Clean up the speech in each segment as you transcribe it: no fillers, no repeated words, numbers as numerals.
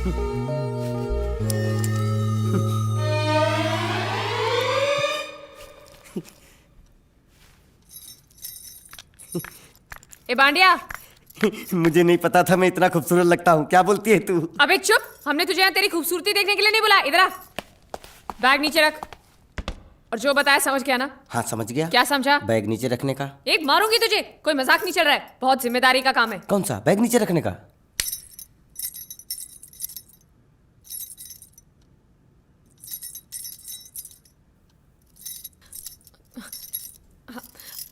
ए बांडिया, मुझे नहीं पता था मैं इतना खूबसूरत लगता हूँ। क्या बोलती है तू? अबे चुप, हमने तुझे यहाँ तेरी खूबसूरती देखने के लिए नहीं बुलाया। इधर आ, बैग नीचे रख। और जो बताया समझ गया ना? हाँ समझ गया। क्या समझा? बैग नीचे रखने का। एक मारूंगी तुझे, कोई मजाक नहीं चल रहा है, बहुत जिम्मेदारी का काम है। कौन सा? बैग नीचे रखने का।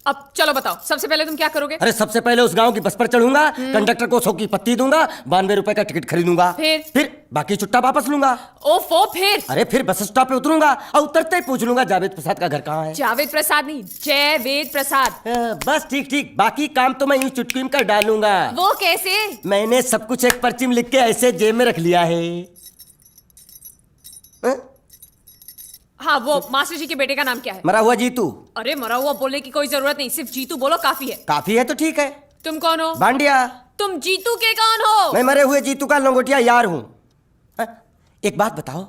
अब चलो बताओ, सबसे पहले तुम क्या करोगे? अरे सबसे पहले उस गांव की बस पर चढ़ूंगा, कंडक्टर को 100 की पत्ती दूंगा, 92 रुपए का टिकट खरीदूंगा। फिर बाकी चुट्टा वापस लूंगा। ओफो, फिर? अरे फिर बस स्टॉप पे उतरूंगा और उतरते ही पूछ लूंगा जावेद प्रसाद का घर कहाँ है। जावेद प्रसाद नहीं, जयवेद प्रसाद। बस ठीक ठीक, बाकी काम तो मैं यूं चुटकी में कर डालूंगा। वो कैसे? मैंने सब कुछ एक पर्ची में लिख के ऐसे जेब में रख लिया है। हाँ, वो मास्टर जी के बेटे का नाम क्या है? मरा हुआ जीतू। अरे मरा हुआ बोलने की कोई जरूरत नहीं, सिर्फ जीतू बोलो काफी है। काफी है तो ठीक है। तुम कौन हो? बांडिया। तुम जीतू के कौन हो? मैं मरे हुए जीतू का लंगोटिया यार हूँ। एक बात बताओ,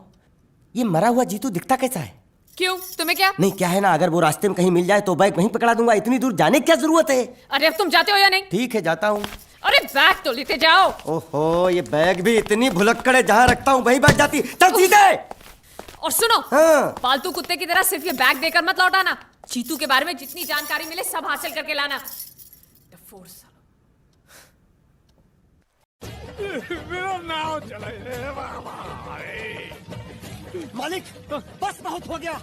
ये मरा हुआ जीतू दिखता कैसा है? क्यों, तुम्हें क्या? नहीं क्या है ना, अगर वो रास्ते में कहीं मिल जाए तो बैग वहीं पकड़ा दूंगा। इतनी दूर जाने की क्या जरूरत है? अरे अब तुम जाते हो या नहीं? ठीक है जाता हूँ। अरे बैग तो लेते जाओ। ओहो, ये बैग भी इतनी भुलक्कड़ है, जहाँ रखता हूँ वहीं बैठ जाती। चल सीधे। और सुनो, हाँ। पालतू कुत्ते की तरह सिर्फ ये बैग देकर मत लौटाना। जीतू के बारे में जितनी जानकारी मिले सब हासिल करके लाना। मेरा नाव चला। मालिक बस बहुत हो गया,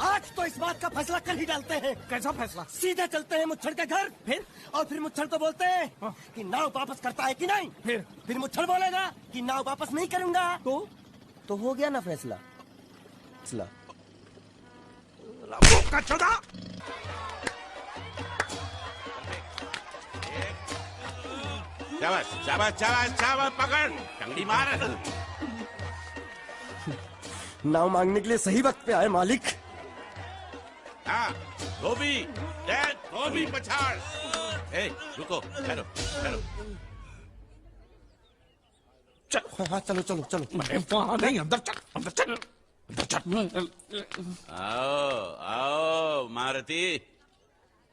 आज तो इस बात का फैसला कर ही डालते हैं। कैसा फैसला? सीधे चलते हैं मुच्छड़ के घर, फिर मुच्छड़ को बोलते हैं कि नाव वापस करता है कि नहीं। फिर मुच्छड़ बोलेगा कि नाव वापस नहीं करूंगा। तो हो गया ना फैसला। शाबाश शाबाश शाबाश शाबाश, पकड़, टंगड़ी मार। नाव मांगने के लिए सही वक्त पे आए मालिक। हाँ, धोबी, धोबी पछाड़। ए, रुको, ठहरो, ठहरो। हाँ चलो चलो चलो। वहां नहीं, अंदर चल, अंदर चल, अंदर चल। आओ आओ मारुति,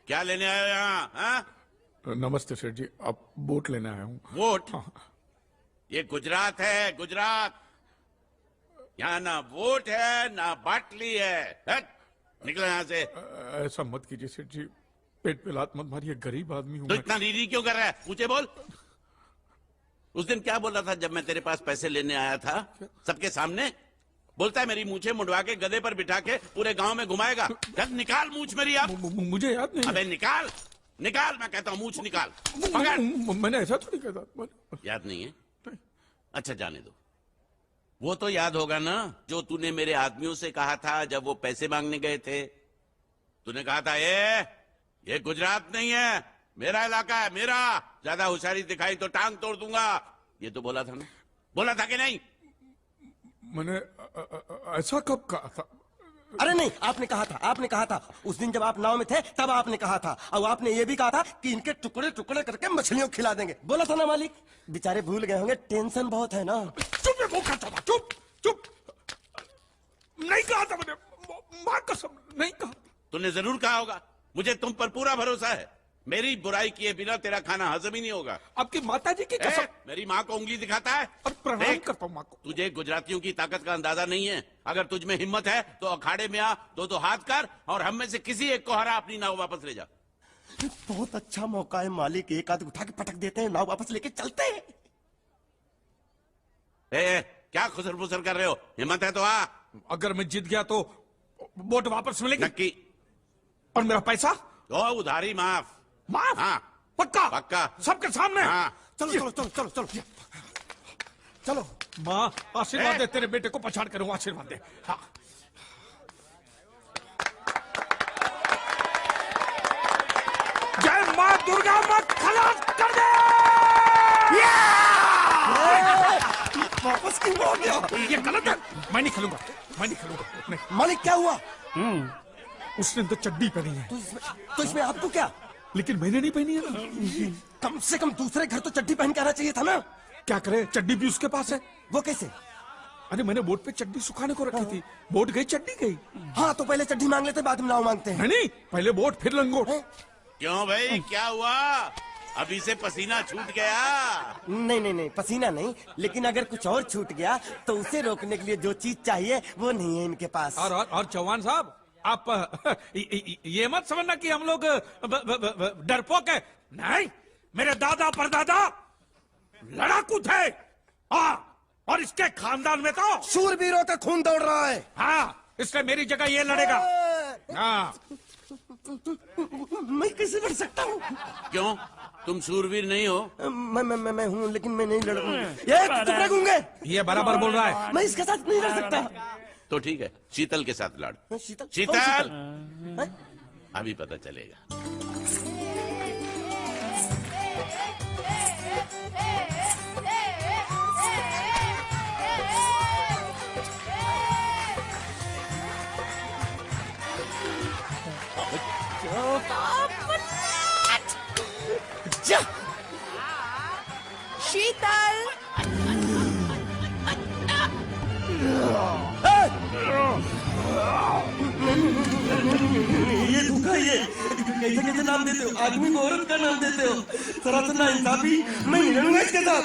क्या लेने आए हो यहाँ? हाँ? नमस्ते सेठ जी, आप बोट लेने आया हूँ। वोट? ये गुजरात है, गुजरात। यहाँ ना वोट है ना बाटली है। हट, निकलो यहाँ से। ऐसा मत कीजिए सेठ जी, पेट पे लात मत मारिए, गरीब आदमी हूँ तो मैं। इतना रीरी क्यों कर रहा है? पूछे बोल। उस दिन क्या बोला था जब मैं तेरे पास पैसे लेने आया था? सबके सामने बोलता है मेरी मूछें मुंडवा के गधे पर बिठा के पूरे गांव में घुमाएगा। चल निकाल मूछ मेरी अब। मुझे याद नहीं। अबे निकाल, निकाल, मैं कहता हूँ मूछ निकाल। पकड़। मैंने ऐसा थोड़ी कहा। याद नहीं है? अच्छा जाने दो। वो तो याद होगा ना जो तूने मेरे आदमियों से कहा था जब वो पैसे मांगने गए थे। तूने कहा था ये गुजरात नहीं है, मेरा इलाका है, मेरा। ज्यादा होशियारी दिखाई तो टांग तोड़ दूंगा। ये तो बोला था ना? बोला था कि नहीं? मैंने ऐसा कब कहा था? अरे नहीं, आपने कहा था उस दिन जब आप नाव में थे तब आपने कहा था। और आपने ये भी कहा था कि इनके टुकड़े टुकड़े करके मछलियों को खिला देंगे। बोला था ना मालिक? बेचारे भूल गए होंगे, टेंशन बहुत है ना। चुप है, वो कहता था। चुप चुप। नहीं कहा था मैंने, मां कसम नहीं कहा। तूने जरूर कहा होगा। मुझे तुम पर पूरा भरोसा है। मेरी बुराई किए बिना तेरा खाना हजम ही नहीं होगा। आपकी माता जी की कसम। मेरी माँ को उंगली दिखाता है। और प्रणाम करता हूँ माँ को। तुझे गुजरातियों की ताकत का अंदाजा नहीं है। अगर तुझ में हिम्मत है तो अखाड़े में आ, दो हाथ कर और हम में से किसी एक को हरा अपनी नाव वापस ले जा। बहुत अच्छा मौका है मालिक, एक आध उठा के पटक देते हैं, नाव वापस लेके चलते हैं। क्या खुसर फुसर कर रहे हो? हिम्मत है तो आ। अगर मैं जीत गया तो बोट वापस मिलेगी? नक्की। और मेरा पैसा? तो उधारी माफ। माफ? हाँ पक्का? पक्का। सबके सामने? हाँ। चलो चलो चलो चलो चलो चलो। माँ आशीर्वाद दे, तेरे बेटे को पछाड़ करूँ, आशीर्वाद दे। हाँ। जय माँ दुर्गा, माँ खलास कर दे। वापस क्यों हो गया? ये गलत है, मैं नहीं खेलूंगा, मैं नहीं खेलूंगा। नहीं। मालिक क्या हुआ? उसने तो चड्डी पहनी है। तो इसमें आपको क्या? लेकिन मैंने नहीं पहनी है ना। कम से कम दूसरे घर तो चड्डी पहन के आना चाहिए था ना। क्या करे, चड्डी भी उसके पास है। वो कैसे? अरे मैंने बोट पे चड्डी सुखाने को रखी थी, बोट गई चड्डी गई। हाँ तो पहले चड्डी मांग लेते, बाद में नाव मांगते हैं। नहीं, पहले बोट फिर लंगोट। क्यों भाई, क्या हुआ? अभी से पसीना छूट गया? नहीं नहीं नहीं, पसीना नहीं, लेकिन अगर कुछ और छूट गया तो उसे रोकने के लिए जो चीज चाहिए वो नहीं है इनके पास। और चौहान साहब, आप ये मत समझना कि हम लोग डरपोक है। नहीं, मेरे दादा परदादा लड़ाकू थे। हाँ, और इसके खानदान में तो शूरवीरों का खून दौड़ रहा है। हाँ, इसलिए मेरी जगह ये लड़ेगा। हाँ, मैं कैसे लड़ सकता हूँ? क्यों, तुम शूरवीर नहीं हो? मैं हूँ, लेकिन मैं नहीं लड़ूंगा। ये चुप रखूंगे। ये बराबर बोल रहा है। मैं इसके साथ नहीं लड़ सकता। तो ठीक है, शीतल के साथ लड़। शीतल? कौन शीतल, हैं? अभी पता चलेगा। जा। शीतल, ये धोखा, ये कैसे कैसे नाम देते हो? आदमी को औरत का नाम देते हो। सरासर नाइंसाफी। मैं नहीं लड़ूंगा इसके साथ।